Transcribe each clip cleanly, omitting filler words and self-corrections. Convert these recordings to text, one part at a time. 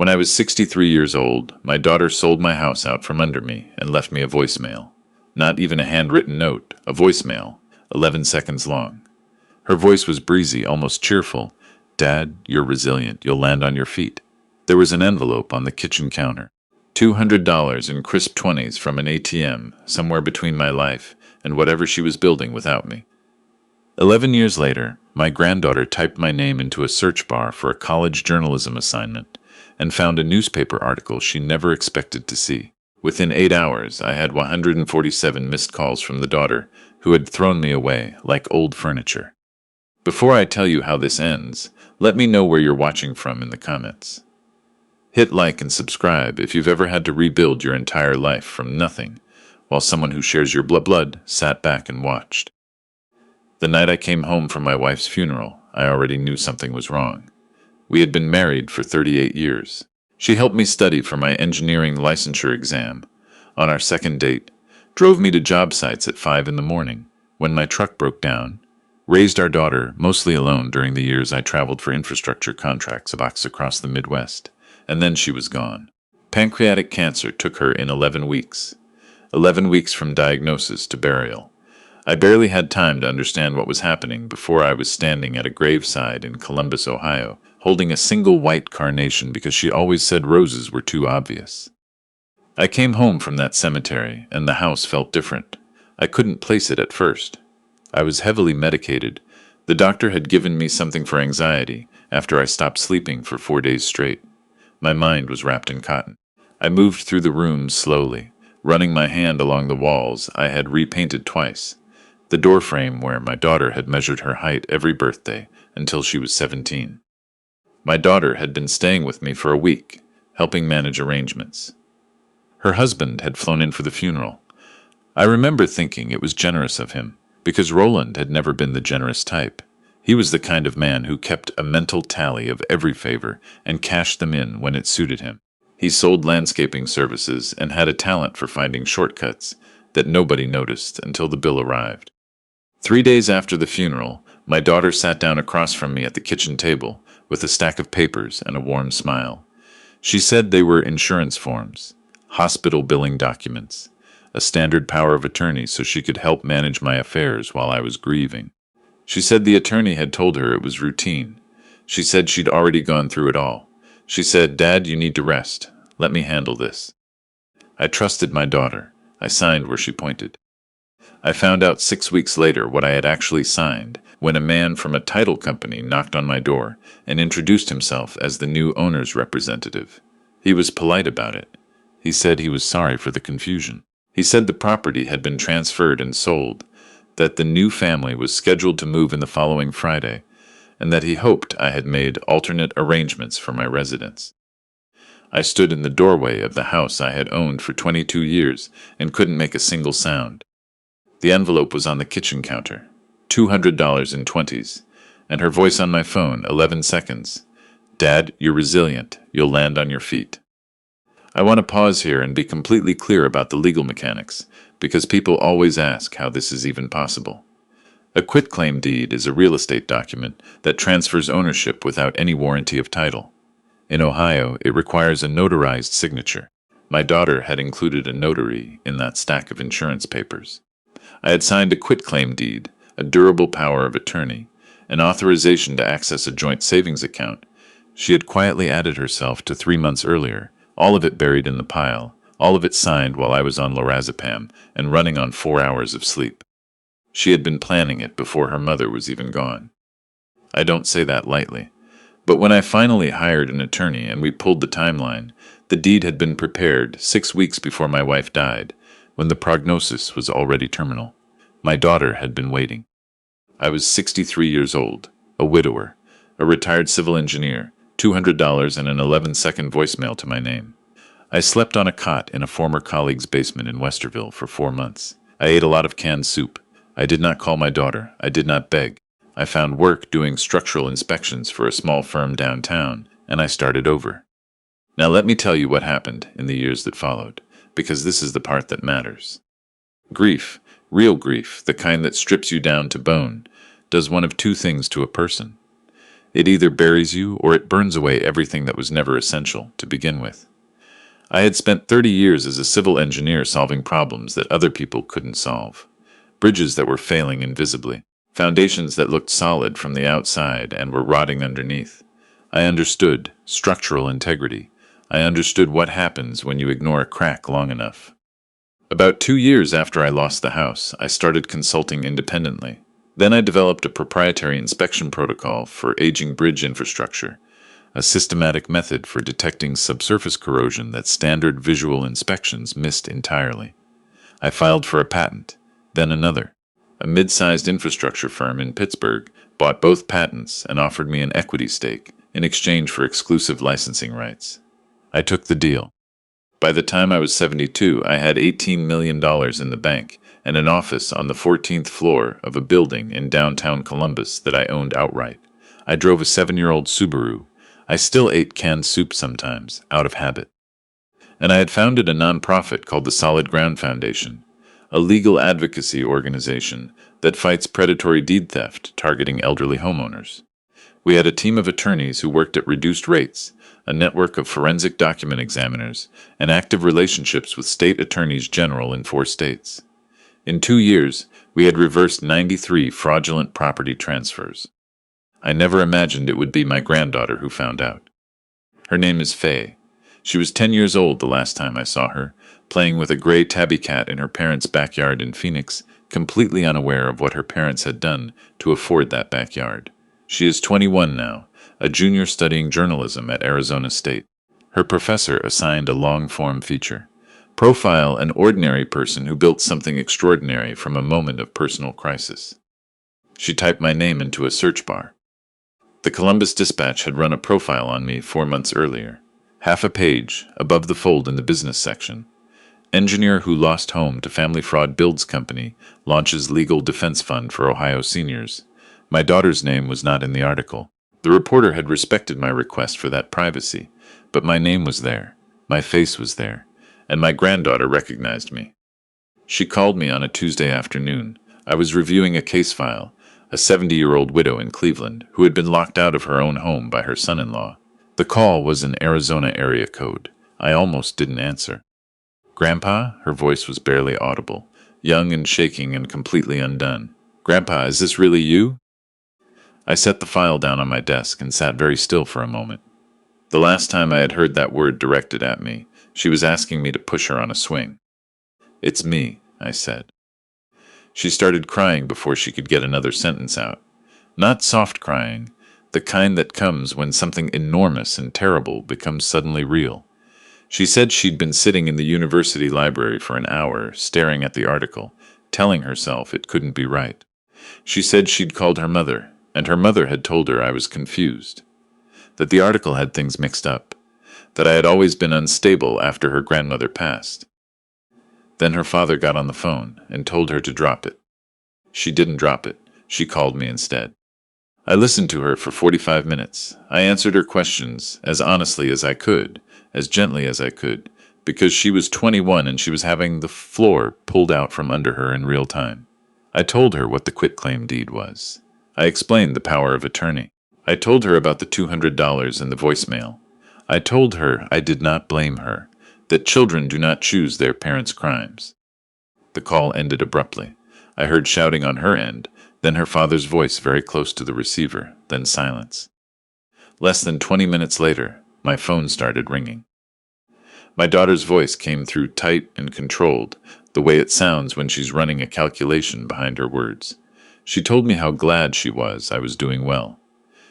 When I was 63 years old, my daughter sold my house out from under me and left me a voicemail. Not even a handwritten note, a voicemail, 11 seconds long. Her voice was breezy, almost cheerful. "Dad, you're resilient. You'll land on your feet." There was an envelope on the kitchen counter. $200 in crisp 20s from an ATM, somewhere between my life and whatever she was building without me. 11 years later, my granddaughter typed my name into a search bar for a college journalism assignment and found a newspaper article she never expected to see. Within 8 hours, I had 147 missed calls from the daughter, who had thrown me away like old furniture. Before I tell you how this ends, let me know where you're watching from in the comments. Hit like and subscribe if you've ever had to rebuild your entire life from nothing, while someone who shares your blood sat back and watched. The night I came home from my wife's funeral, I already knew something was wrong. We had been married for 38 years. She helped me study for my engineering licensure exam. On our second date, drove me to job sites at 5 in the morning when my truck broke down, raised our daughter mostly alone during the years I traveled for infrastructure contracts across the Midwest, and then she was gone. Pancreatic cancer took her in 11 weeks. 11 weeks from diagnosis to burial. I barely had time to understand what was happening before I was standing at a graveside in Columbus, Ohio, holding a single white carnation because she always said roses were too obvious. I came home from that cemetery, and the house felt different. I couldn't place it at first. I was heavily medicated. The doctor had given me something for anxiety after I stopped sleeping for 4 days straight. My mind was wrapped in cotton. I moved through the rooms slowly, running my hand along the walls I had repainted twice. The doorframe where my daughter had measured her height every birthday until she was 17. My daughter had been staying with me for a week, helping manage arrangements. Her husband had flown in for the funeral. I remember thinking it was generous of him, because Roland had never been the generous type. He was the kind of man who kept a mental tally of every favor and cashed them in when it suited him. He sold landscaping services and had a talent for finding shortcuts that nobody noticed until the bill arrived. 3 days after the funeral, my daughter sat down across from me at the kitchen table with a stack of papers and a warm smile. She said they were insurance forms, hospital billing documents, a standard power of attorney so she could help manage my affairs while I was grieving. She said the attorney had told her it was routine. She said she'd already gone through it all. She said, "Dad, you need to rest. Let me handle this." I trusted my daughter. I signed where she pointed. I found out 6 weeks later what I had actually signed when a man from a title company knocked on my door and introduced himself as the new owner's representative. He was polite about it. He said he was sorry for the confusion. He said the property had been transferred and sold, that the new family was scheduled to move in the following Friday, and that he hoped I had made alternate arrangements for my residence. I stood in the doorway of the house I had owned for 22 years and couldn't make a single sound. The envelope was on the kitchen counter, $200 in 20s, and her voice on my phone, 11 seconds. "Dad, you're resilient. You'll land on your feet." I want to pause here and be completely clear about the legal mechanics, because people always ask how this is even possible. A quitclaim deed is a real estate document that transfers ownership without any warranty of title. In Ohio, it requires a notarized signature. My daughter had included a notary in that stack of insurance papers. I had signed a quitclaim deed, a durable power of attorney, an authorization to access a joint savings account. She had quietly added herself to 3 months earlier, all of it buried in the pile, all of it signed while I was on lorazepam and running on 4 hours of sleep. She had been planning it before her mother was even gone. I don't say that lightly, but when I finally hired an attorney and we pulled the timeline, the deed had been prepared 6 weeks before my wife died, when the prognosis was already terminal. My daughter had been waiting. I was 63 years old, a widower, a retired civil engineer, $200 and an 11-second voicemail to my name. I slept on a cot in a former colleague's basement in Westerville for 4 months. I ate a lot of canned soup. I did not call my daughter. I did not beg. I found work doing structural inspections for a small firm downtown, and I started over. Now let me tell you what happened in the years that followed, because this is the part that matters. Grief, real grief, the kind that strips you down to bone, does one of two things to a person. It either buries you or it burns away everything that was never essential to begin with. I had spent 30 years as a civil engineer solving problems that other people couldn't solve. Bridges that were failing invisibly. Foundations that looked solid from the outside and were rotting underneath. I understood structural integrity. I understood what happens when you ignore a crack long enough. About 2 years after I lost the house, I started consulting independently. Then I developed a proprietary inspection protocol for aging bridge infrastructure, a systematic method for detecting subsurface corrosion that standard visual inspections missed entirely. I filed for a patent, then another. A mid-sized infrastructure firm in Pittsburgh bought both patents and offered me an equity stake in exchange for exclusive licensing rights. I took the deal. By the time I was 72, I had $18 million in the bank and an office on the 14th floor of a building in downtown Columbus that I owned outright. I drove a 7-year-old Subaru. I still ate canned soup sometimes, out of habit. And I had founded a nonprofit called the Solid Ground Foundation, a legal advocacy organization that fights predatory deed theft targeting elderly homeowners. We had a team of attorneys who worked at reduced rates, a network of forensic document examiners, and active relationships with state attorneys general in 4 states. In 2 years, we had reversed 93 fraudulent property transfers. I never imagined it would be my granddaughter who found out. Her name is Faye. She was 10 years old the last time I saw her, playing with a gray tabby cat in her parents' backyard in Phoenix, completely unaware of what her parents had done to afford that backyard. She is 21 now, a junior studying journalism at Arizona State. Her professor assigned a long-form feature. Profile an ordinary person who built something extraordinary from a moment of personal crisis. She typed my name into a search bar. The Columbus Dispatch had run a profile on me 4 months earlier. Half a page, above the fold in the business section. Engineer who lost home to family fraud builds company, launches legal defense fund for Ohio seniors. My daughter's name was not in the article. The reporter had respected my request for that privacy, but my name was there, my face was there, and my granddaughter recognized me. She called me on a Tuesday afternoon. I was reviewing a case file, a 70-year-old widow in Cleveland who had been locked out of her own home by her son-in-law. The call was an Arizona area code. I almost didn't answer. "Grandpa?" Her voice was barely audible, young and shaking and completely undone. "Grandpa, is this really you?" I set the file down on my desk and sat very still for a moment. The last time I had heard that word directed at me, she was asking me to push her on a swing. "It's me," I said. She started crying before she could get another sentence out. Not soft crying, the kind that comes when something enormous and terrible becomes suddenly real. She said she'd been sitting in the university library for an hour, staring at the article, telling herself it couldn't be right. She said she'd called her mother, and her mother had told her I was confused, that the article had things mixed up, that I had always been unstable after her grandmother passed. Then her father got on the phone and told her to drop it. She didn't drop it. She called me instead. I listened to her for 45 minutes. I answered her questions as honestly as I could, as gently as I could, because she was 21 and she was having the floor pulled out from under her in real time. I told her what the quitclaim deed was. I explained the power of attorney. I told her about the $200 in the voicemail. I told her I did not blame her, that children do not choose their parents' crimes. The call ended abruptly. I heard shouting on her end, then her father's voice very close to the receiver, then silence. Less than 20 minutes later, my phone started ringing. My daughter's voice came through tight and controlled, the way it sounds when she's running a calculation behind her words. She told me how glad she was I was doing well.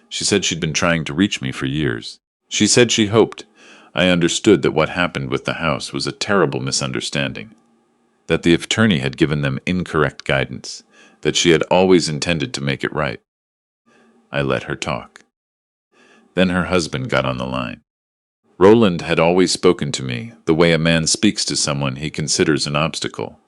She said she'd been trying to reach me for years. She said she hoped I understood that what happened with the house was a terrible misunderstanding, that the attorney had given them incorrect guidance, that she had always intended to make it right. I let her talk. Then her husband got on the line. Roland had always spoken to me the way a man speaks to someone he considers an obstacle,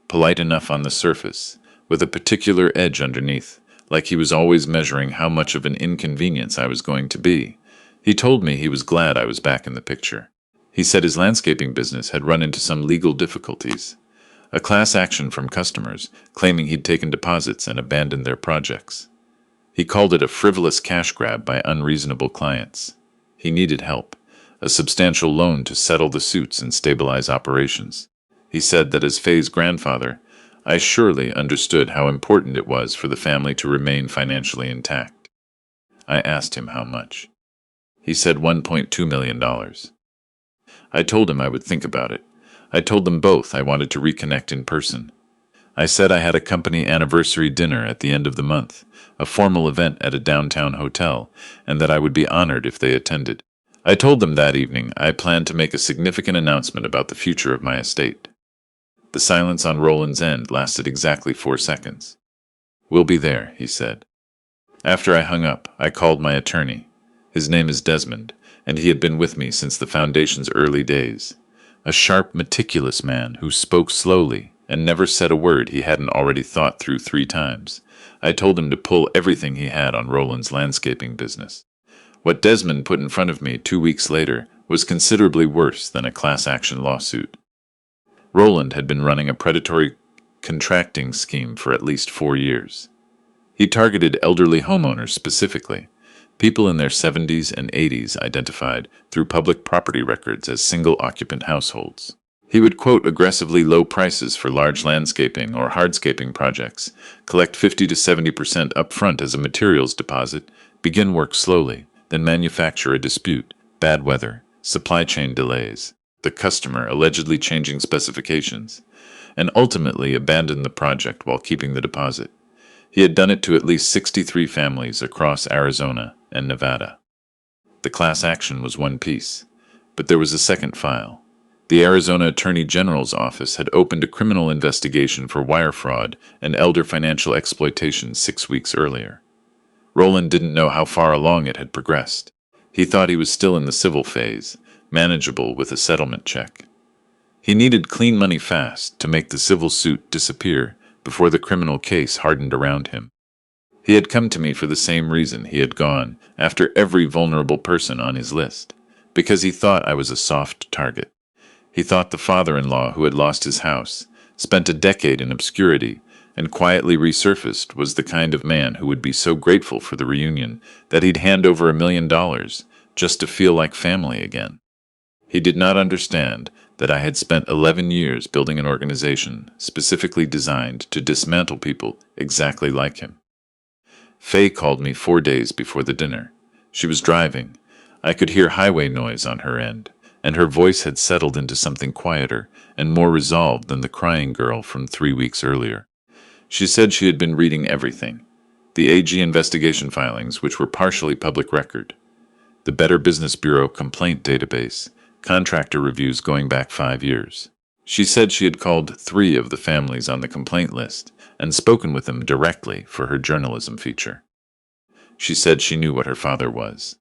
polite enough on the surface, with a particular edge underneath, like he was always measuring how much of an inconvenience I was going to be. He told me he was glad I was back in the picture. He said his landscaping business had run into some legal difficulties, a class action from customers claiming he'd taken deposits and abandoned their projects. He called it a frivolous cash grab by unreasonable clients. He needed help, a substantial loan to settle the suits and stabilize operations. He said that as Faye's grandfather, I surely understood how important it was for the family to remain financially intact. I asked him how much. He said $1.2 million. I told him I would think about it. I told them both I wanted to reconnect in person. I said I had a company anniversary dinner at the end of the month, a formal event at a downtown hotel, and that I would be honored if they attended. I told them that evening I planned to make a significant announcement about the future of my estate. The silence on Roland's end lasted exactly 4 seconds. "We'll be there," he said. After I hung up, I called my attorney. His name is Desmond, and he had been with me since the Foundation's early days. A sharp, meticulous man who spoke slowly and never said a word he hadn't already thought through 3 times. I told him to pull everything he had on Roland's landscaping business. What Desmond put in front of me 2 weeks later was considerably worse than a class-action lawsuit. Roland had been running a predatory contracting scheme for at least 4 years. He targeted elderly homeowners specifically, people in their 70s and 80s identified through public property records as single-occupant households. He would quote aggressively low prices for large landscaping or hardscaping projects, collect 50 to 70% upfront as a materials deposit, begin work slowly, then manufacture a dispute, bad weather, supply chain delays, the customer allegedly changing specifications, and ultimately abandon the project while keeping the deposit. He had done it to at least 63 families across Arizona and Nevada. The class action was one piece, but there was a second file. The Arizona Attorney General's office had opened a criminal investigation for wire fraud and elder financial exploitation 6 weeks earlier. Roland didn't know how far along it had progressed. He thought he was still in the civil phase, manageable with a settlement check. He needed clean money fast to make the civil suit disappear before the criminal case hardened around him. He had come to me for the same reason he had gone after every vulnerable person on his list, because he thought I was a soft target. He thought the father-in-law who had lost his house, spent a decade in obscurity, and quietly resurfaced was the kind of man who would be so grateful for the reunion that he'd hand over $1 million just to feel like family again. He did not understand that I had spent 11 years building an organization specifically designed to dismantle people exactly like him. Faye called me 4 days before the dinner. She was driving. I could hear highway noise on her end, and her voice had settled into something quieter and more resolved than the crying girl from 3 weeks earlier. She said she had been reading everything. The AG investigation filings, which were partially public record, the Better Business Bureau complaint database, contractor reviews going back 5 years. She said she had called 3 of the families on the complaint list and spoken with them directly for her journalism feature. She said she knew what her father was.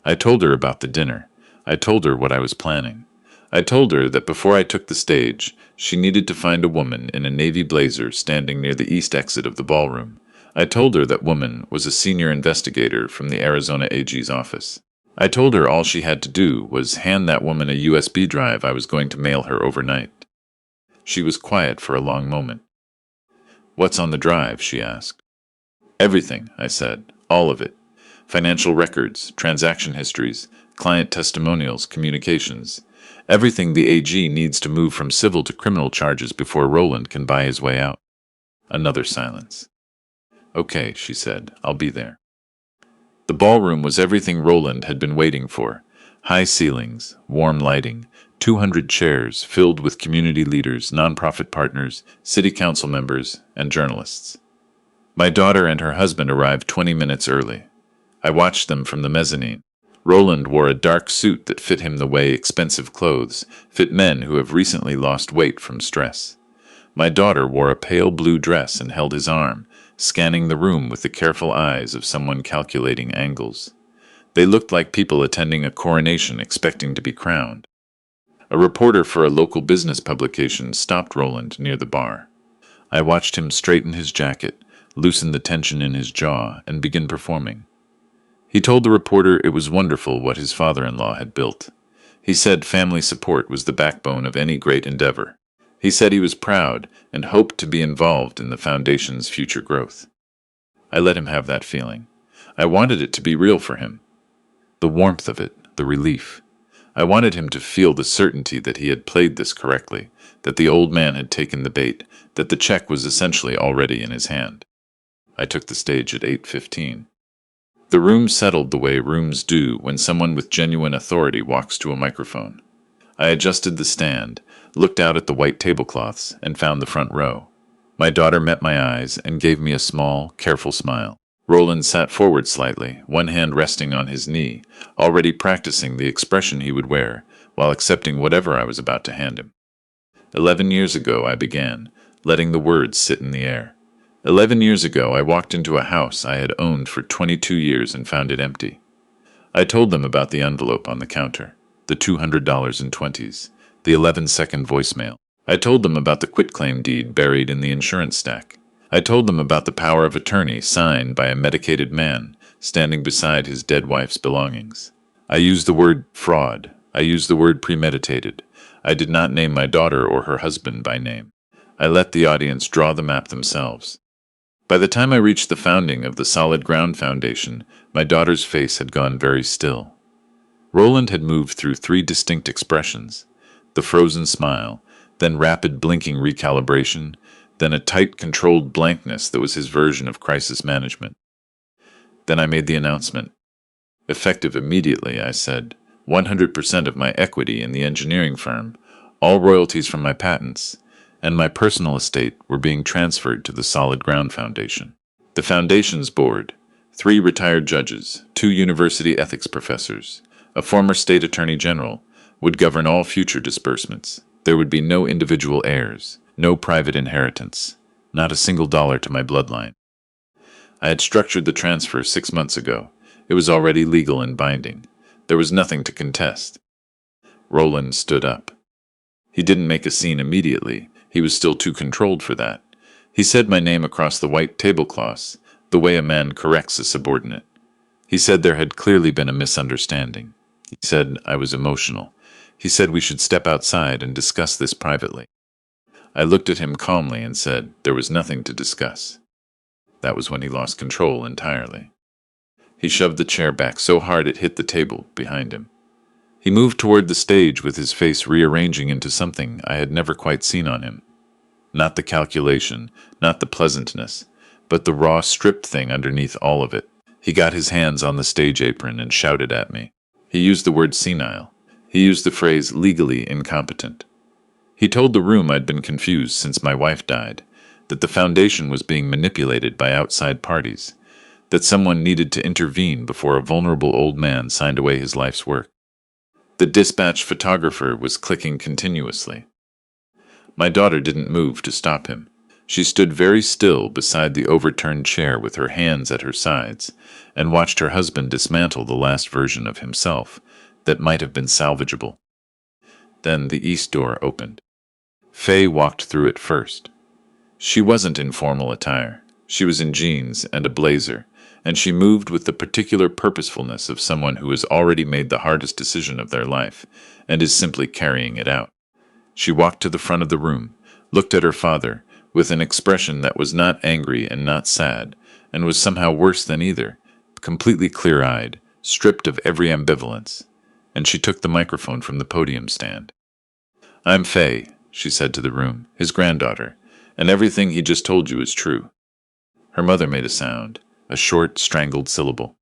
I told her about the dinner. I told her what I was planning. I told her that before I took the stage, she needed to find a woman in a navy blazer standing near the east exit of the ballroom. I told her that woman was a senior investigator from the Arizona AG's office. I told her all she had to do was hand that woman a USB drive I was going to mail her overnight. She was quiet for a long moment. "What's on the drive?" she asked. "Everything," I said. "All of it. Financial records, transaction histories, client testimonials, communications. Everything the AG needs to move from civil to criminal charges before Roland can buy his way out." Another silence. "Okay," she said. "I'll be there." The ballroom was everything Roland had been waiting for. High ceilings, warm lighting, 200 chairs filled with community leaders, nonprofit partners, city council members, and journalists. My daughter and her husband arrived 20 minutes early. I watched them from the mezzanine. Roland wore a dark suit that fit him the way expensive clothes fit men who have recently lost weight from stress. My daughter wore a pale blue dress and held his arm, scanning the room with the careful eyes of someone calculating angles. They looked like people attending a coronation expecting to be crowned. A reporter for a local business publication stopped Roland near the bar. I watched him straighten his jacket, loosen the tension in his jaw, and begin performing. He told the reporter it was wonderful what his father-in-law had built. He said family support was the backbone of any great endeavor. He said he was proud and hoped to be involved in the foundation's future growth. I let him have that feeling. I wanted it to be real for him. The warmth of it, the relief. I wanted him to feel the certainty that he had played this correctly, that the old man had taken the bait, that the check was essentially already in his hand. I took the stage at 8:15. The room settled the way rooms do when someone with genuine authority walks to a microphone. I adjusted the stand, looked out at the white tablecloths, and found the front row. My daughter met my eyes and gave me a small, careful smile. Roland sat forward slightly, one hand resting on his knee, already practicing the expression he would wear, while accepting whatever I was about to hand him. 11 years ago, I began, letting the words sit in the air. 11 years ago, I walked into a house I had owned for 22 years and found it empty. I told them about the envelope on the counter, the $200 in 20s, the 11-second voicemail. I told them about the quitclaim deed buried in the insurance stack. I told them about the power of attorney signed by a medicated man standing beside his dead wife's belongings. I used the word fraud. I used the word premeditated. I did not name my daughter or her husband by name. I let the audience draw the map themselves. By the time I reached the founding of the Solid Ground Foundation, my daughter's face had gone very still. Roland had moved through 3 distinct expressions: the frozen smile, then rapid blinking recalibration, then a tight, controlled blankness that was his version of crisis management. Then I made the announcement. Effective immediately, I said, 100% of my equity in the engineering firm, all royalties from my patents, and my personal estate were being transferred to the Solid Ground Foundation. The foundation's board, 3 retired judges, 2 university ethics professors, a former state attorney general, would govern all future disbursements. There would be no individual heirs, no private inheritance, not a single dollar to my bloodline. I had structured the transfer 6 months ago. It was already legal and binding. There was nothing to contest. Roland stood up. He didn't make a scene immediately. He was still too controlled for that. He said my name across the white tablecloths, the way a man corrects a subordinate. He said there had clearly been a misunderstanding. He said I was emotional. He said we should step outside and discuss this privately. I looked at him calmly and said there was nothing to discuss. That was when he lost control entirely. He shoved the chair back so hard it hit the table behind him. He moved toward the stage with his face rearranging into something I had never quite seen on him. Not the calculation, not the pleasantness, but the raw, stripped thing underneath all of it. He got his hands on the stage apron and shouted at me. He used the word senile. He used the phrase legally incompetent. He told the room I'd been confused since my wife died, that the foundation was being manipulated by outside parties, that someone needed to intervene before a vulnerable old man signed away his life's work. The dispatch photographer was clicking continuously. My daughter didn't move to stop him. She stood very still beside the overturned chair with her hands at her sides and watched her husband dismantle the last version of himself that might have been salvageable. Then the east door opened. Faye walked through it first. She wasn't in formal attire. She was in jeans and a blazer, and she moved with the particular purposefulness of someone who has already made the hardest decision of their life and is simply carrying it out. She walked to the front of the room, looked at her father, with an expression that was not angry and not sad, and was somehow worse than either, completely clear-eyed, stripped of every ambivalence, and she took the microphone from the podium stand. "I'm Faye," she said to the room, "his granddaughter, and everything he just told you is true." Her mother made a sound, a short, strangled syllable.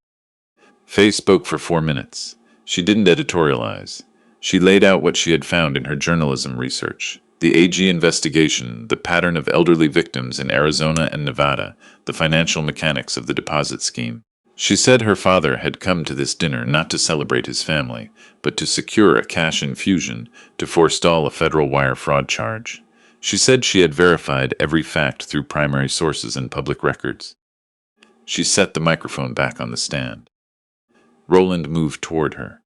Faye spoke for 4 minutes. She didn't editorialize. She laid out what she had found in her journalism research. The AG investigation, the pattern of elderly victims in Arizona and Nevada, the financial mechanics of the deposit scheme. She said her father had come to this dinner not to celebrate his family, but to secure a cash infusion to forestall a federal wire fraud charge. She said she had verified every fact through primary sources and public records. She set the microphone back on the stand. Roland moved toward her.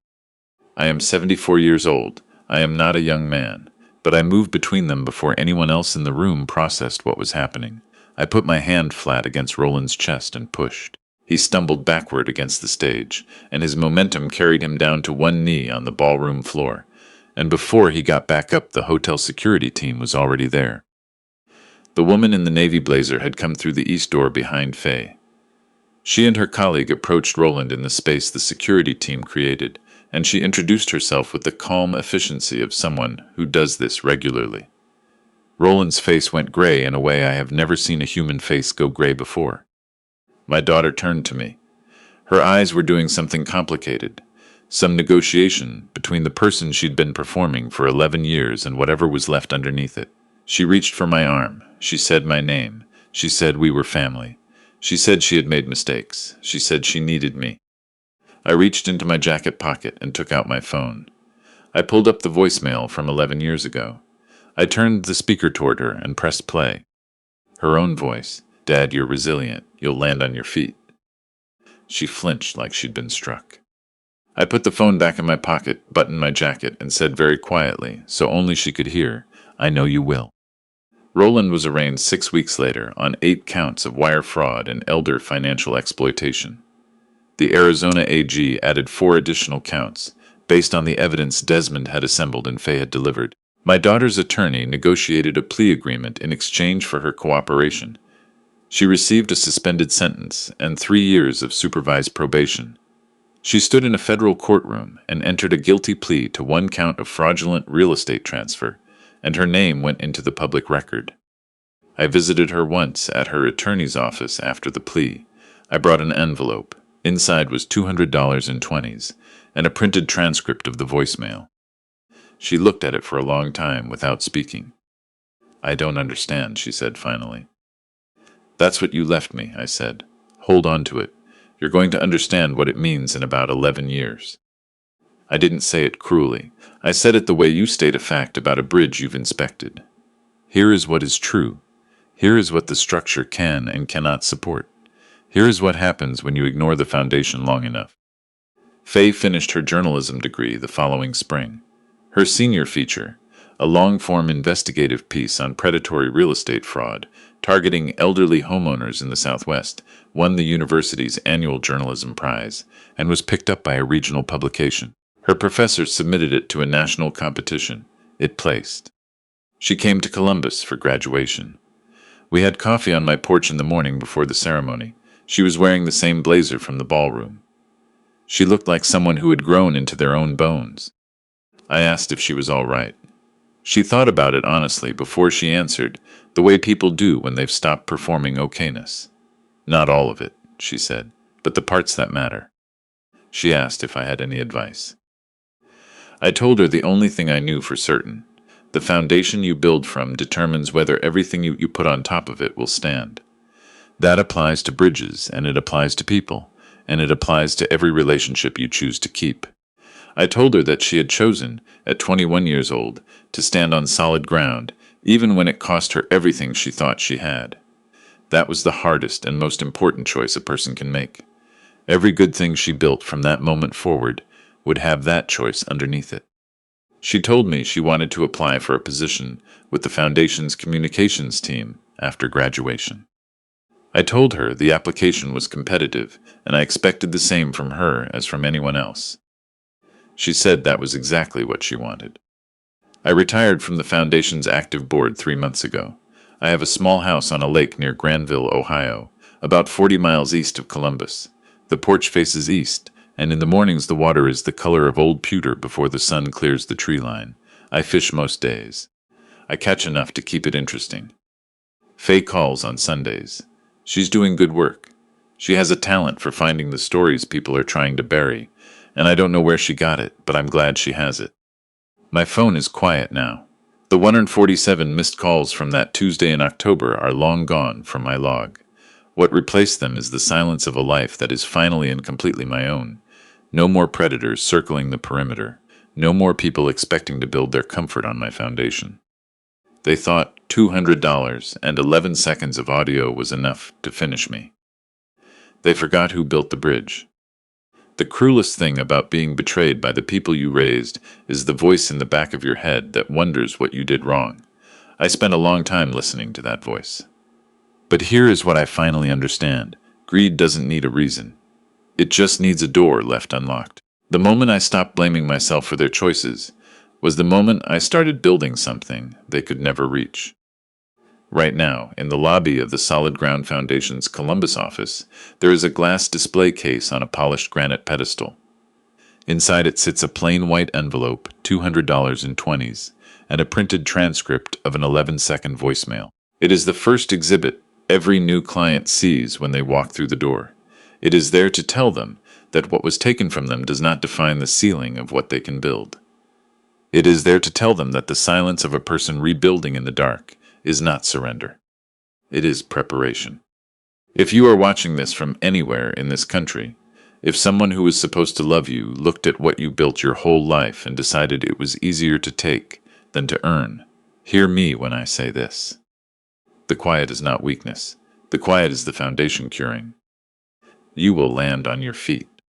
"I am 74 years old. I am not a young man, but I moved between them before anyone else in the room processed what was happening. I put my hand flat against Roland's chest and pushed. He stumbled backward against the stage, and his momentum carried him down to one knee on the ballroom floor, and before he got back up, the hotel security team was already there. The woman in the navy blazer had come through the east door behind Faye. She and her colleague approached Roland in the space the security team created, and she introduced herself with the calm efficiency of someone who does this regularly. Roland's face went gray in a way I have never seen a human face go gray before. My daughter turned to me. Her eyes were doing something complicated, some negotiation between the person she'd been performing for 11 years and whatever was left underneath it. She reached for my arm. She said my name. She said we were family. She said she had made mistakes. She said she needed me. I reached into my jacket pocket and took out my phone. I pulled up the voicemail from 11 years ago. I turned the speaker toward her and pressed play. Her own voice. "Dad, you're resilient. You'll land on your feet." She flinched like she'd been struck. I put the phone back in my pocket, buttoned my jacket, and said very quietly, so only she could hear, "I know you will." Roland was arraigned 6 weeks later on 8 counts of wire fraud and elder financial exploitation. The Arizona AG added 4 additional counts, based on the evidence Desmond had assembled and Faye had delivered. My daughter's attorney negotiated a plea agreement in exchange for her cooperation. She received a suspended sentence and 3 years of supervised probation. She stood in a federal courtroom and entered a guilty plea to 1 count of fraudulent real estate transfer, and her name went into the public record. I visited her once at her attorney's office after the plea. I brought an envelope. Inside was $200 in 20s, and a printed transcript of the voicemail. She looked at it for a long time without speaking. "I don't understand," she said finally. "That's what you left me," I said. "Hold on to it. You're going to understand what it means in about 11 years. I didn't say it cruelly. I said it the way you state a fact about a bridge you've inspected. Here is what is true. Here is what the structure can and cannot support. Here is what happens when you ignore the foundation long enough." Faye finished her journalism degree the following spring. Her senior feature, a long-form investigative piece on predatory real estate fraud, targeting elderly homeowners in the Southwest, won the university's annual journalism prize and was picked up by a regional publication. Her professor submitted it to a national competition. It placed. She came to Columbus for graduation. We had coffee on my porch in the morning before the ceremony. She was wearing the same blazer from the ballroom. She looked like someone who had grown into their own bones. I asked if she was all right. She thought about it honestly before she answered, the way people do when they've stopped performing okayness. "Not all of it," she said, "but the parts that matter." She asked if I had any advice. I told her the only thing I knew for certain. The foundation you build from determines whether everything you put on top of it will stand. That applies to bridges, and it applies to people, and it applies to every relationship you choose to keep. I told her that she had chosen, at 21 years old, to stand on solid ground, even when it cost her everything she thought she had. That was the hardest and most important choice a person can make. Every good thing she built from that moment forward would have that choice underneath it. She told me she wanted to apply for a position with the Foundation's communications team after graduation. I told her the application was competitive, and I expected the same from her as from anyone else. She said that was exactly what she wanted. I retired from the Foundation's active board 3 months ago. I have a small house on a lake near Granville, Ohio, about 40 miles east of Columbus. The porch faces east, and in the mornings the water is the color of old pewter before the sun clears the tree line. I fish most days. I catch enough to keep it interesting. Faye calls on Sundays. She's doing good work. She has a talent for finding the stories people are trying to bury, and I don't know where she got it, but I'm glad she has it. My phone is quiet now. The 147 missed calls from that Tuesday in October are long gone from my log. What replaced them is the silence of a life that is finally and completely my own. No more predators circling the perimeter. No more people expecting to build their comfort on my foundation. They thought $200 and 11 seconds of audio was enough to finish me. They forgot who built the bridge. The cruelest thing about being betrayed by the people you raised is the voice in the back of your head that wonders what you did wrong. I spent a long time listening to that voice. But here is what I finally understand. Greed doesn't need a reason. It just needs a door left unlocked. The moment I stopped blaming myself for their choices was the moment I started building something they could never reach. Right now, in the lobby of the Solid Ground Foundation's Columbus office, there is a glass display case on a polished granite pedestal. Inside it sits a plain white envelope, $200 in 20s, and a printed transcript of an 11-second voicemail. It is the first exhibit every new client sees when they walk through the door. It is there to tell them that what was taken from them does not define the ceiling of what they can build. It is there to tell them that the silence of a person rebuilding in the dark is not surrender. It is preparation. If you are watching this from anywhere in this country, if someone who was supposed to love you looked at what you built your whole life and decided it was easier to take than to earn, hear me when I say this. The quiet is not weakness. The quiet is the foundation curing. You will land on your feet.